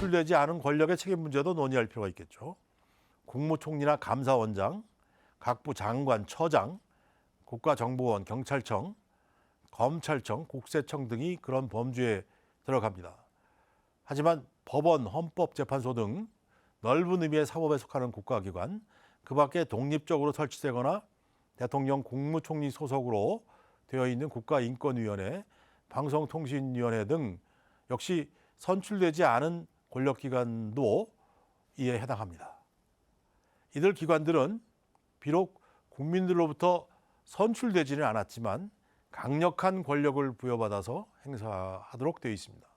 선출되지 않은 권력의 책임 문제도 논의할 필요가 있겠죠. 국무총리나 감사원장, 각부 장관, 처장, 국가정보원, 경찰청, 검찰청, 국세청 등이 그런 범주에 들어갑니다. 하지만 법원, 헌법재판소 등 넓은 의미의 사법에 속하는 국가기관, 그 밖에 독립적으로 설치되거나 대통령 국무총리 소속으로 되어 있는 국가인권위원회, 방송통신위원회 등 역시 선출되지 않은 권력기관도 이에 해당합니다. 이들 기관들은 비록 국민들로부터 선출되지는 않았지만 강력한 권력을 부여받아서 행사하도록 되어 있습니다.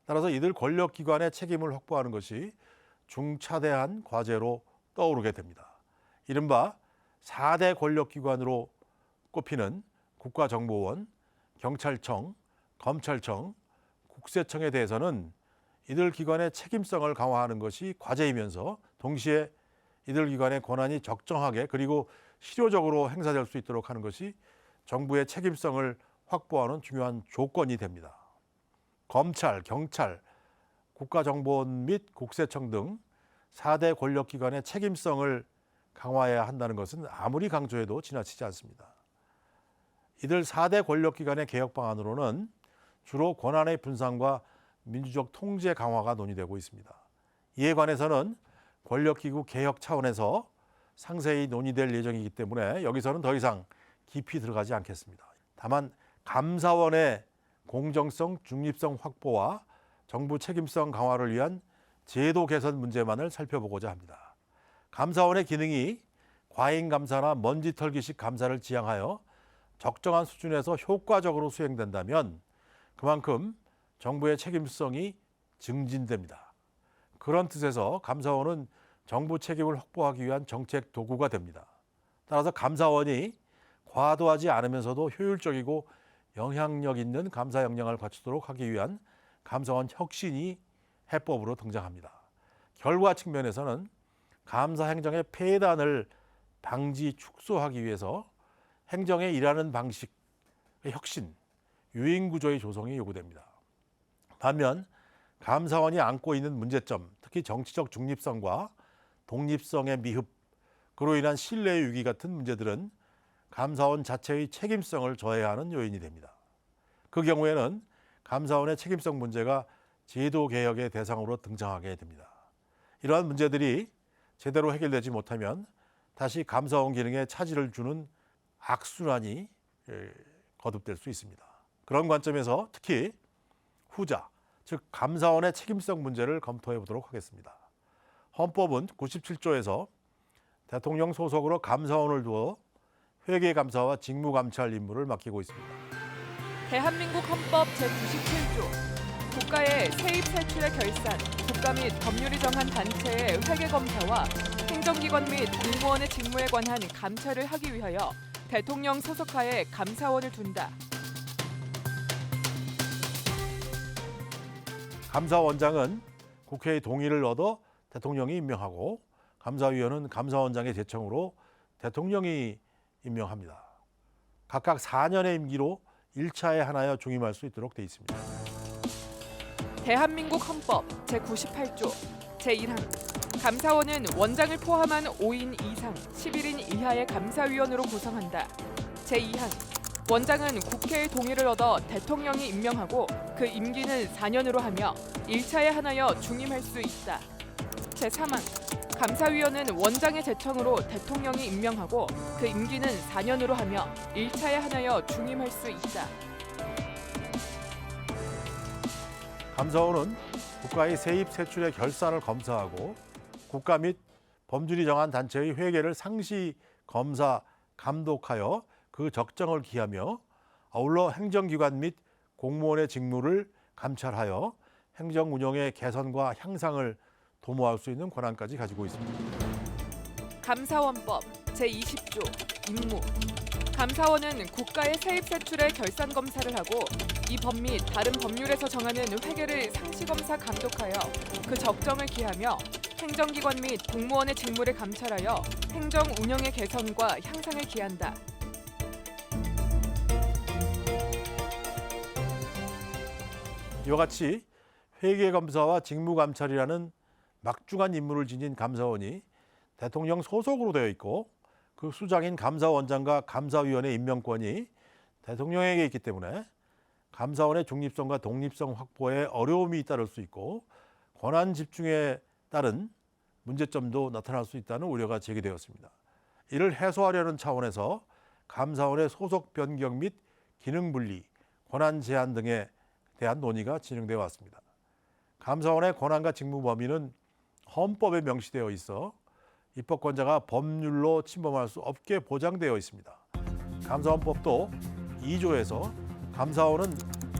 따라서 이들 권력기관의 책임을 확보하는 것이 중차대한 과제로 떠오르게 됩니다. 이른바 4대 권력기관으로 꼽히는 국가정보원, 경찰청, 검찰청, 국세청에 대해서는 이들 기관의 책임성을 강화하는 것이 과제이면서 동시에 이들 기관의 권한이 적정하게 그리고 실효적으로 행사될 수 있도록 하는 것이 정부의 책임성을 확보하는 중요한 조건이 됩니다. 검찰, 경찰, 국가정보원 및 국세청 등 4대 권력기관의 책임성을 강화해야 한다는 것은 아무리 강조해도 지나치지 않습니다. 이들 4대 권력기관의 개혁 방안으로는 주로 권한의 분산과 민주적 통제 강화가 논의되고 있습니다. 이에 관해서는 권력기구 개혁 차원에서 상세히 논의될 예정이기 때문에 여기서는 더 이상 깊이 들어가지 않겠습니다. 다만 감사원의 공정성, 중립성 확보와 정부 책임성 강화를 위한 제도 개선 문제만을 살펴보고자 합니다. 감사원의 기능이 과잉 감사나 먼지 털기식 감사를 지향하여 적정한 수준에서 효과적으로 수행된다면 그만큼 정부의 책임성이 증진됩니다. 그런 뜻에서 감사원은 정부 책임을 확보하기 위한 정책 도구가 됩니다. 따라서 감사원이 과도하지 않으면서도 효율적이고 영향력 있는 감사 역량을 갖추도록 하기 위한 감사원 혁신이 해법으로 등장합니다. 결과 측면에서는 감사 행정의 폐단을 방지 축소하기 위해서 행정의 일하는 방식의 혁신, 유인 구조의 조성이 요구됩니다. 반면 감사원이 안고 있는 문제점, 특히 정치적 중립성과 독립성의 미흡, 그로 인한 신뢰의 위기 같은 문제들은 감사원 자체의 책임성을 저해야 하는 요인이 됩니다. 그 경우에는 감사원의 책임성 문제가 제도 개혁의 대상으로 등장하게 됩니다. 이러한 문제들이 제대로 해결되지 못하면 다시 감사원 기능에 차질을 주는 악순환이 거듭될 수 있습니다. 그런 관점에서 특히 후자, 즉 감사원의 책임성 문제를 검토해 보도록 하겠습니다. 헌법은 97조에서 대통령 소속으로 감사원을 두어 회계감사와 직무감찰 임무를 맡기고 있습니다. 대한민국 헌법 제97조 국가의 세입 세출의 결산, 국가 및 법률이 정한 단체의 회계검사와 행정기관 및 공무원의 직무에 관한 감찰을 하기 위하여 대통령 소속하에 감사원을 둔다. 감사원장은 국회의 동의를 얻어 대통령이 임명하고 감사위원은 감사원장의 제청으로 대통령이 임명합니다. 각각 4년의 임기로 1차에 하나여 중임할 수 있도록 되어 있습니다. 대한민국 헌법 제98조 제1항 감사원은 원장을 포함한 5인 이상 11인 이하의 감사위원으로 구성한다. 제2항 원장은 국회의 동의를 얻어 대통령이 임명하고 그 임기는 4년으로 하며 1차에 하나여 중임할 수 있다. 제3항 감사위원은 원장의 제청으로 대통령이 임명하고 그 임기는 4년으로 하며 1차에 하나여 중임할 수 있다. 감사원은 국가의 세입 세출의 결산을 검사하고 국가 및 법률이 정한 단체의 회계를 상시 검사 감독하여 그 적정을 기하며 아울러 행정기관 및 공무원의 직무를 감찰하여 행정 운영의 개선과 향상을 도모할 수 있는 권한까지 가지고 있습니다. 감사원법 제20조 임무 감사원은 국가의 세입 세출의 결산 검사를 하고 이 법 및 다른 법률에서 정하는 회계를 상시검사 감독하여 그 적정을 기하며 행정기관 및 공무원의 직무를 감찰하여 행정 운영의 개선과 향상을 기한다. 이와 같이 회계검사와 직무감찰이라는 막중한 임무를 지닌 감사원이 대통령 소속으로 되어 있고 그 수장인 감사원장과 감사위원회 임명권이 대통령에게 있기 때문에 감사원의 중립성과 독립성 확보에 어려움이 따를 수 있고 권한 집중에 따른 문제점도 나타날 수 있다는 우려가 제기되었습니다. 이를 해소하려는 차원에서 감사원의 소속 변경 및 기능 분리, 권한 제한 등에 대한 논의가 진행되어 왔습니다. 감사원의 권한과 직무 범위는 헌법에 명시되어 있어 입법권자가 법률로 침범할 수 없게 보장되어 있습니다. 감사원법도 2조에서 감사원은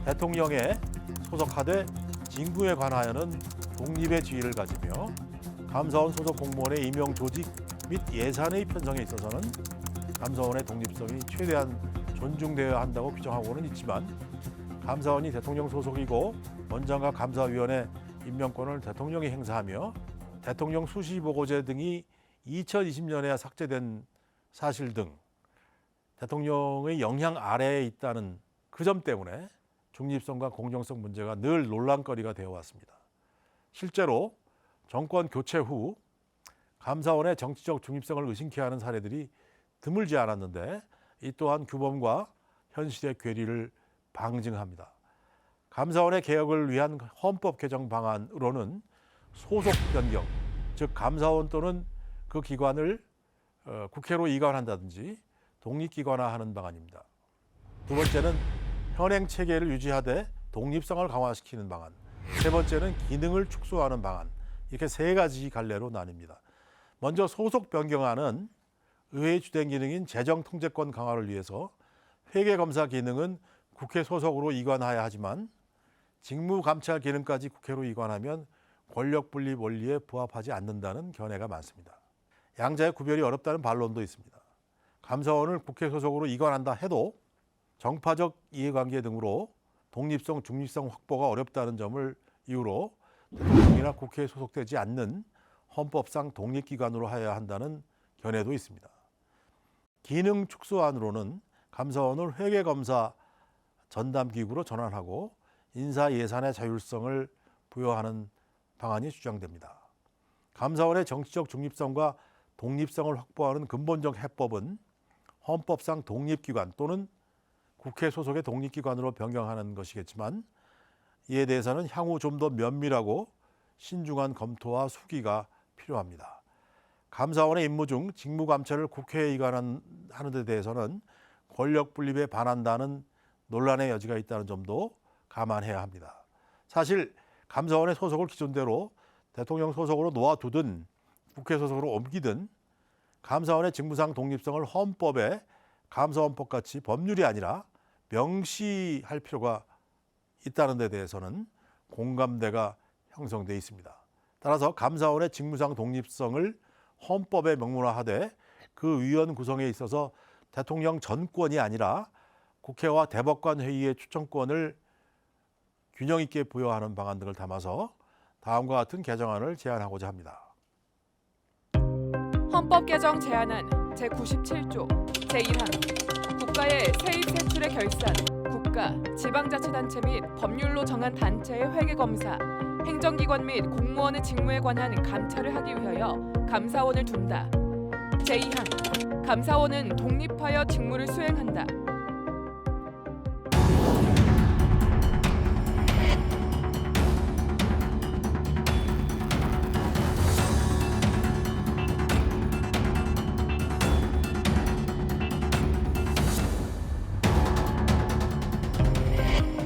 대통령에 소속하되 직무에 관하여는 독립의 지위를 가지며 감사원 소속 공무원의 임용 조직 및 예산의 편성에 있어서는 감사원의 독립성이 최대한 존중되어야 한다고 규정하고는 있지만 감사원이 대통령 소속이고 원장과 감사위원회 임명권을 대통령이 행사하며 대통령 수시보고제 등이 2020년에 삭제된 사실 등 대통령의 영향 아래에 있다는 그 점 때문에 중립성과 공정성 문제가 늘 논란거리가 되어 왔습니다. 실제로 정권 교체 후 감사원의 정치적 중립성을 의심케 하는 사례들이 드물지 않았는데 이 또한 규범과 현실의 괴리를 방증합니다. 감사원의 개혁을 위한 헌법 개정 방안으로는 소속 변경, 즉 감사원 또는 그 기관을 국회로 이관한다든지 독립기관화하는 방안입니다. 두 번째는 현행 체계를 유지하되 독립성을 강화시키는 방안, 세 번째는 기능을 축소하는 방안, 이렇게 세 가지 갈래로 나뉩니다. 먼저 소속 변경안은 의회의 주된 기능인 재정 통제권 강화를 위해서 회계검사 기능은 국회 소속으로 이관해야 하지만 직무감찰 기능까지 국회로 이관하면 권력분리 원리에 부합하지 않는다는 견해가 많습니다. 양자의 구별이 어렵다는 반론도 있습니다. 감사원을 국회 소속으로 이관한다 해도 정파적 이해관계 등으로 독립성, 중립성 확보가 어렵다는 점을 이유로 대통령이나 국회에 소속되지 않는 헌법상 독립기관으로 하여야 한다는 견해도 있습니다. 기능 축소안으로는 감사원을 회계검사 전담기구로 전환하고 인사 예산의 자율성을 부여하는 방안이 주장됩니다. 감사원의 정치적 중립성과 독립성을 확보하는 근본적 해법은 헌법상 독립기관 또는 국회 소속의 독립기관으로 변경하는 것이겠지만 이에 대해서는 향후 좀 더 면밀하고 신중한 검토와 수기가 필요합니다. 감사원의 임무 중 직무감찰을 국회에 이관하는 데 대해서는 권력 분립에 반한다는 논란의 여지가 있다는 점도 감안해야 합니다. 사실 감사원의 소속을 기존대로 대통령 소속으로 놓아두든 국회 소속으로 옮기든 감사원의 직무상 독립성을 헌법에 감사원법 같이 법률이 아니라 명시할 필요가 있다는 데 대해서는 공감대가 형성돼 있습니다. 따라서 감사원의 직무상 독립성을 헌법에 명문화하되 그 위원 구성에 있어서 대통령 전권이 아니라 국회와 대법관 회의의 추천권을 균형 있게 부여하는 방안 등을 담아서 다음과 같은 개정안을 제안하고자 합니다. 헌법 개정 제안안 제97조 제1항 국가의 세입 세출의 결산, 국가, 지방자치단체 및 법률로 정한 단체의 회계검사, 행정기관 및 공무원의 직무에 관한 감찰을 하기 위하여 감사원을 둔다. 제2항 감사원은 독립하여 직무를 수행한다.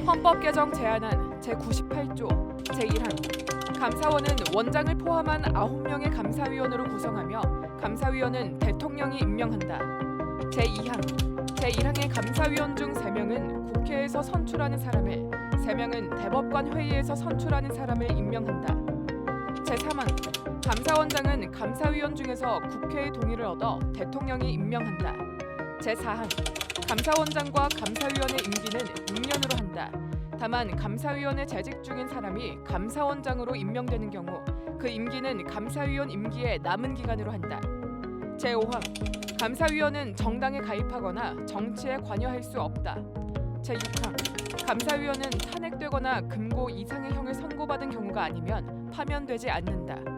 헌법 개정 제안안 제98조 제1항 감사원은 원장을 포함한 9명의 감사위원으로 구성하며 감사위원은 대통령이 임명한다. 제2항 제1항의 감사위원 중 3명은 국회에서 선출하는 사람을, 3명은 대법관 회의에서 선출하는 사람을 임명한다. 제3항 감사원장은 감사위원 중에서 국회의 동의를 얻어 대통령이 임명한다. 제4항 감사원장과 감사위원의 임기는 6년으로 한다. 다만 감사위원회 재직 중인 사람이 감사원장으로 임명되는 경우 그 임기는 감사위원 임기의 남은 기간으로 한다. 제5항 감사위원은 정당에 가입하거나 정치에 관여할 수 없다. 제6항 감사위원은 탄핵되거나 금고 이상의 형을 선고받은 경우가 아니면 파면되지 않는다.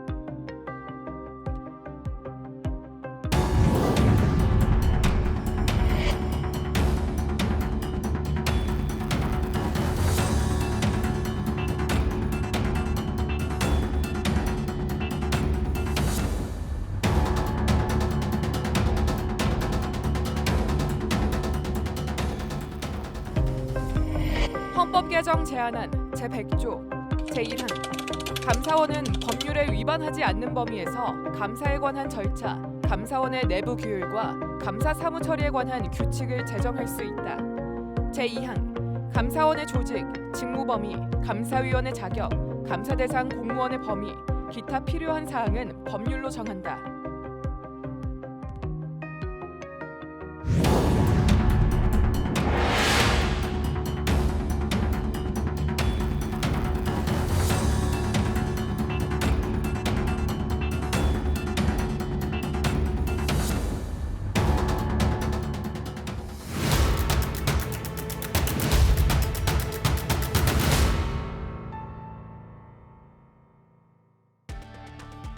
헌법 개정 제안안 제100조 제1항 감사원은 법률에 위반하지 않는 범위에서 감사에 관한 절차, 감사원의 내부 규율과 감사 사무 처리에 관한 규칙을 제정할 수 있다. 제2항 감사원의 조직, 직무 범위, 감사위원의 자격, 감사 대상 공무원의 범위, 기타 필요한 사항은 법률로 정한다.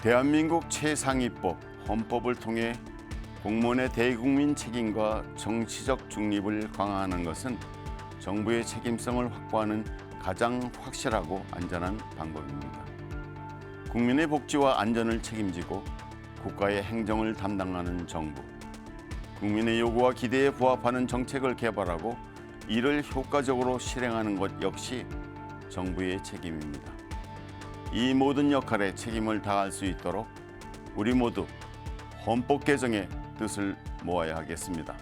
대한민국 최상위법 헌법을 통해 공무원의 대국민 책임과 정치적 중립을 강화하는 것은 정부의 책임성을 확보하는 가장 확실하고 안전한 방법입니다. 국민의 복지와 안전을 책임지고 국가의 행정을 담당하는 정부, 국민의 요구와 기대에 부합하는 정책을 개발하고 이를 효과적으로 실행하는 것 역시 정부의 책임입니다. 이 모든 역할에 책임을 다할 수 있도록 우리 모두 헌법 개정의 뜻을 모아야 하겠습니다.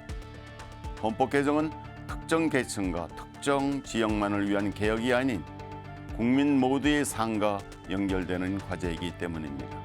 헌법 개정은 특정 계층과 특정 지역만을 위한 개혁이 아닌 국민 모두의 삶과 연결되는 과제이기 때문입니다.